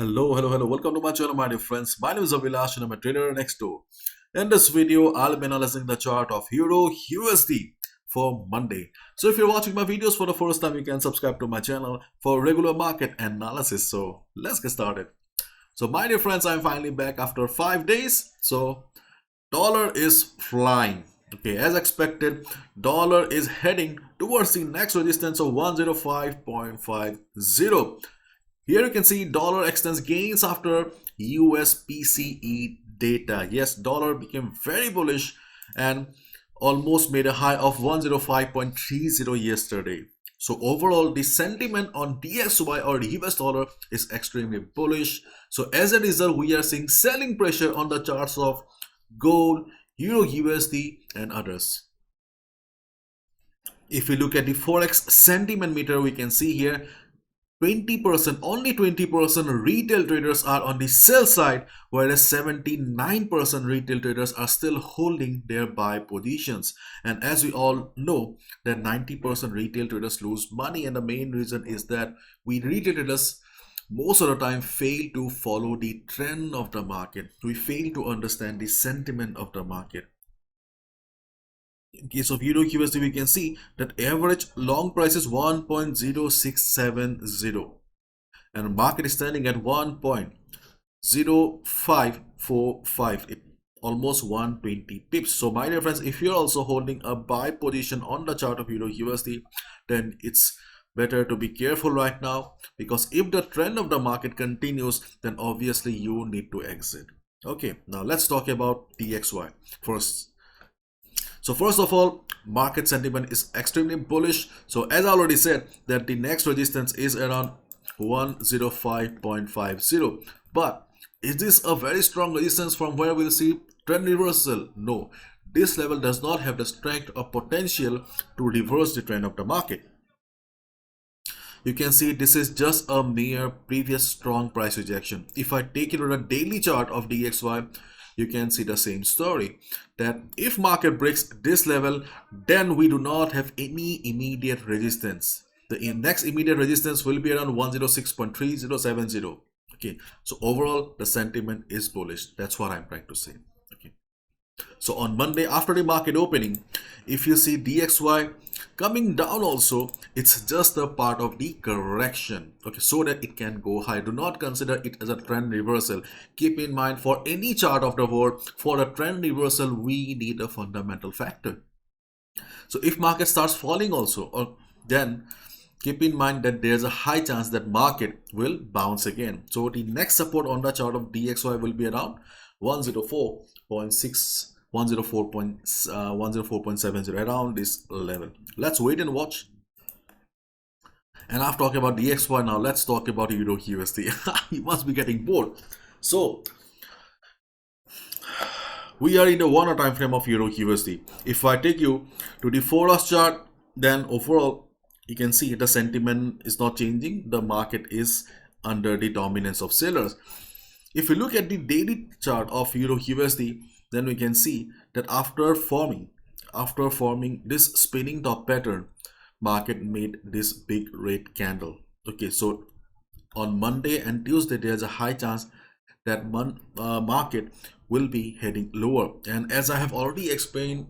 Hello. Welcome to my channel, my dear friends. My name is Avilash and I'm a trader next door. In this video, I'll be analyzing the chart of Euro USD for Monday. So if you're watching my videos for the first time, you can subscribe to my channel for regular market analysis. So let's get started. So my dear friends, I'm finally back after 5 days. So dollar is flying. Okay, as expected, dollar is heading towards the next resistance of 105.50. Here you can see dollar extends gains after US PCE data. Yes, dollar became very bullish and almost made a high of 105.30 yesterday. So overall, the sentiment on DXY or the US dollar is extremely bullish. So as a result, we are seeing selling pressure on the charts of gold, Euro USD and others. If we look at the Forex sentiment meter, we can see here 20%, only 20% retail traders are on the sell side, whereas 79% retail traders are still holding their buy positions. And as we all know that 90% retail traders lose money, and the main reason is that we retail traders most of the time fail to follow the trend of the market. We fail to understand the sentiment of the market. In case of Euro USD, we can see that average long price is 1.0670 and market is standing at 1.0545, almost 120 pips. So my dear friends, if you're also holding a buy position on the chart of Euro USD, then it's better to be careful right now, because if the trend of the market continues, then obviously you need to exit. Okay, now let's talk about DXY first. So first of all, market sentiment is extremely bullish. So as I already said, that the next resistance is around 105.50. But is this a very strong resistance from where we'll see trend reversal? No, this level does not have the strength or potential to reverse the trend of the market. You can see this is just a mere previous strong price rejection. If I take it on a daily chart of DXY, you can see the same story, that if market breaks this level, then we do not have any immediate resistance. The next immediate resistance will be around 106.3070. Okay, so overall the sentiment is bullish. That's what I'm trying to say. Okay, so on Monday after the market opening, if you see DXY coming down also, it's just a part of the correction, okay, so that it can go high. Do not consider it as a trend reversal. Keep in mind, for any chart of the world, for a trend reversal, we need a fundamental factor. So if market starts falling also, then keep in mind that there's a high chance that market will bounce again. So the next support on the chart of DXY will be around 104.6 104.70, around this level. Let's wait and watch. And I've talked about DXY, now let's talk about Euro USD. You must be getting bored. So we are in the 1 hour time frame of Euro USD. If I take you to the 4 hours chart, then overall you can see the sentiment is not changing. The market is under the dominance of sellers. If you look at the daily chart of Euro USD, then we can see that after forming this spinning top pattern, market made this big red candle. Okay, so on Monday and Tuesday, there's a high chance that market will be heading lower. And as I have already explained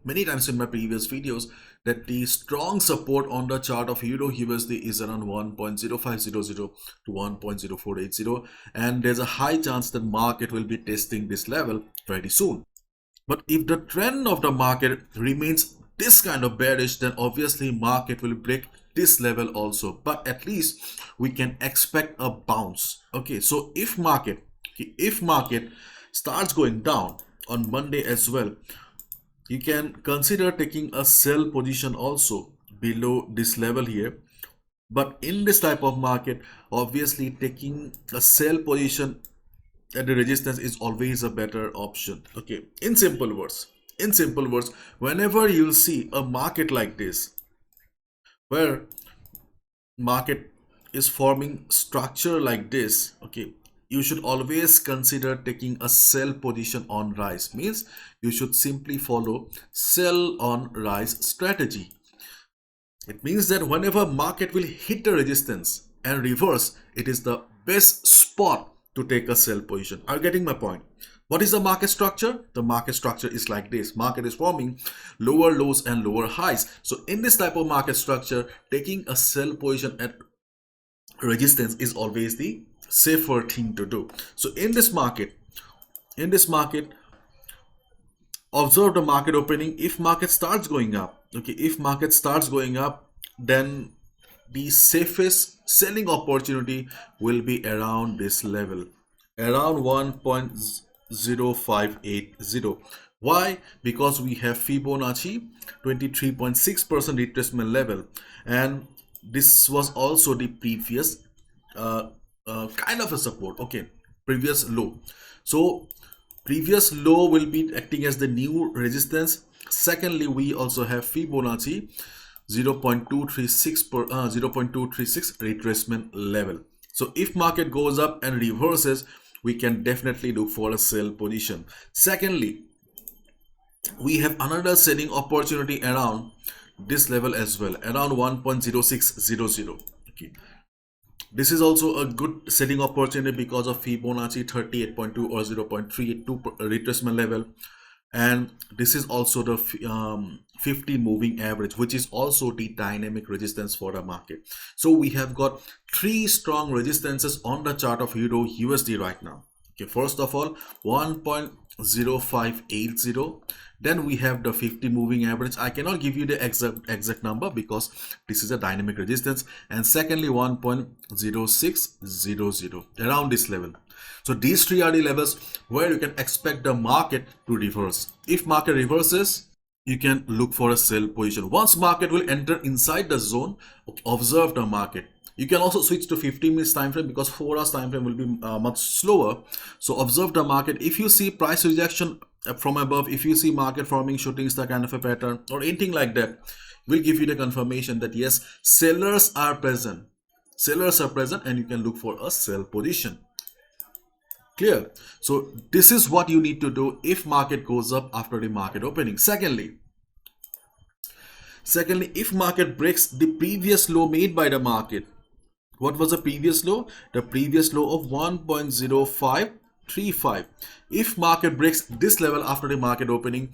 many times in my previous videos, that the strong support on the chart of Euro USD is around 1.0500 to 1.0480, and there's a high chance that market will be testing this level very soon. But if the trend of the market remains this kind of bearish, then obviously market will break this level also, but at least we can expect a bounce. Okay, so if market starts going down on Monday as well, you can consider taking a sell position also below this level here. But in this type of market, obviously taking a sell position at the resistance is always a better option. Okay, in simple words, whenever you'll see a market like this, where market is forming structure like this, okay, you should always consider taking a sell position on rise. Means you should simply follow sell on rise strategy. It means that whenever market will hit the resistance, and reverse, it is the best spot to take a sell position. Are you getting my point? What is the market structure? The market structure is like this. Market is forming lower lows and lower highs. So in this type of market structure, taking a sell position at resistance is always the safer thing to do. So in this market, observe the market opening. If market starts going up, okay, if market starts going up, then the safest selling opportunity will be around this level, around 1.0580. Why? Because we have Fibonacci 23.6% retracement level, and this was also the previous kind of a support, okay, previous low. So previous low will be acting as the new resistance. Secondly, we also have Fibonacci 0.236 retracement level. So if market goes up and reverses, we can definitely look for a sell position. Secondly, we have another selling opportunity around this level as well, around 1.0600. Okay, this is also a good selling opportunity because of Fibonacci 38.2 or 0.382 retracement level, and this is also the 50 moving average, which is also the dynamic resistance for the market. So we have got three strong resistances on the chart of Euro USD right now. Okay, first of all 1.0580, then we have the 50 moving average. I cannot give you the exact number because this is a dynamic resistance, and secondly 1.0600, around this level. So these three are the levels where you can expect the market to reverse. If market reverses, you can look for a sell position. Once market will enter inside the zone, observe the market. You can also switch to 15 minutes time frame because 4 hours time frame will be much slower. So observe the market. If you see price rejection from above, if you see market forming shooting star kind of a pattern or anything like that, will give you the confirmation that yes, sellers are present. Sellers are present, and you can look for a sell position. Clear? So this is what you need to do if market goes up after the market opening. Secondly, if market breaks the previous low made by the market. What was the previous low? The previous low of 1.0535. If market breaks this level after the market opening,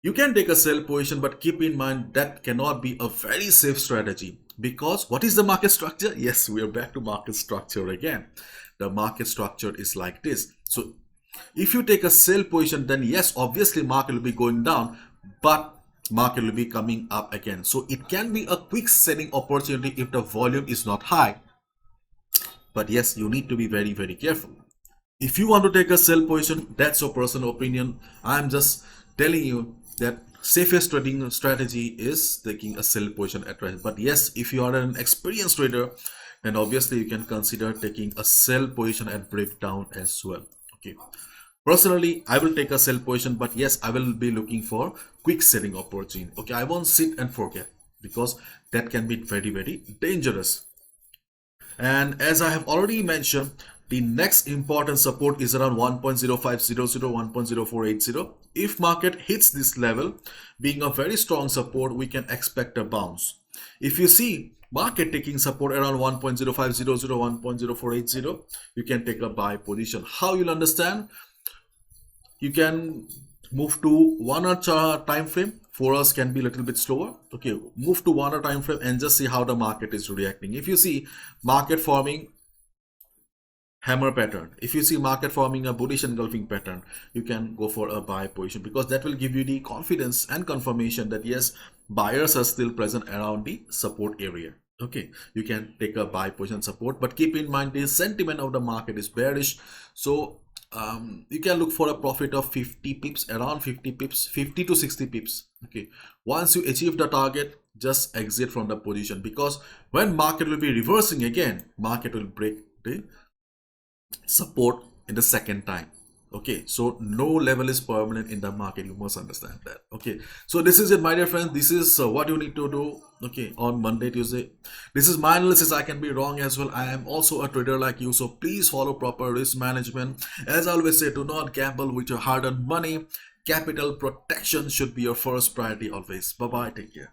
you can take a sell position, but keep in mind that cannot be a very safe strategy, because what is the market structure? Yes, we are back to market structure again. The market structure is like this. So if you take a sell position, then yes, obviously market will be going down, but market will be coming up again. So it can be a quick selling opportunity if the volume is not high. But yes, you need to be very, very careful. If you want to take a sell position, that's your personal opinion. I'm just telling you that safest trading strategy is taking a sell position at rest. But yes, if you are an experienced trader, then obviously you can consider taking a sell position at breakdown as well. Okay. Personally, I will take a sell position, but yes, I will be looking for quick selling opportunity. Okay, I won't sit and forget, because that can be very, very dangerous. And as I have already mentioned, the next important support is around 1.0500, 1.0480. If market hits this level, being a very strong support, we can expect a bounce. If you see market taking support around 1.0500, 1.0480, you can take a buy position. How you'll understand? You can move to 1 hour time frame. 4 hours can be a little bit slower. Okay, move to 1 hour time frame and just see how the market is reacting. If you see market forming hammer pattern, if you see market forming a bullish engulfing pattern, you can go for a buy position, because that will give you the confidence and confirmation that yes, buyers are still present around the support area. Okay, you can take a buy position support, but keep in mind the sentiment of the market is bearish. So you can look for a profit of 50 pips, around 50 pips, 50 to 60 pips. Okay, once you achieve the target, just exit from the position, because when market will be reversing again, market will break the support in the second time. Okay, so no level is permanent in the market, you must understand that. Okay, so this is it, my dear friends. This is what you need to do, okay, on Monday, Tuesday. This is my analysis. I can be wrong as well. I am also a trader like you, so please follow proper risk management. As I always say, do not gamble with your hard-earned money. Capital protection should be your first priority always. Bye bye, take care.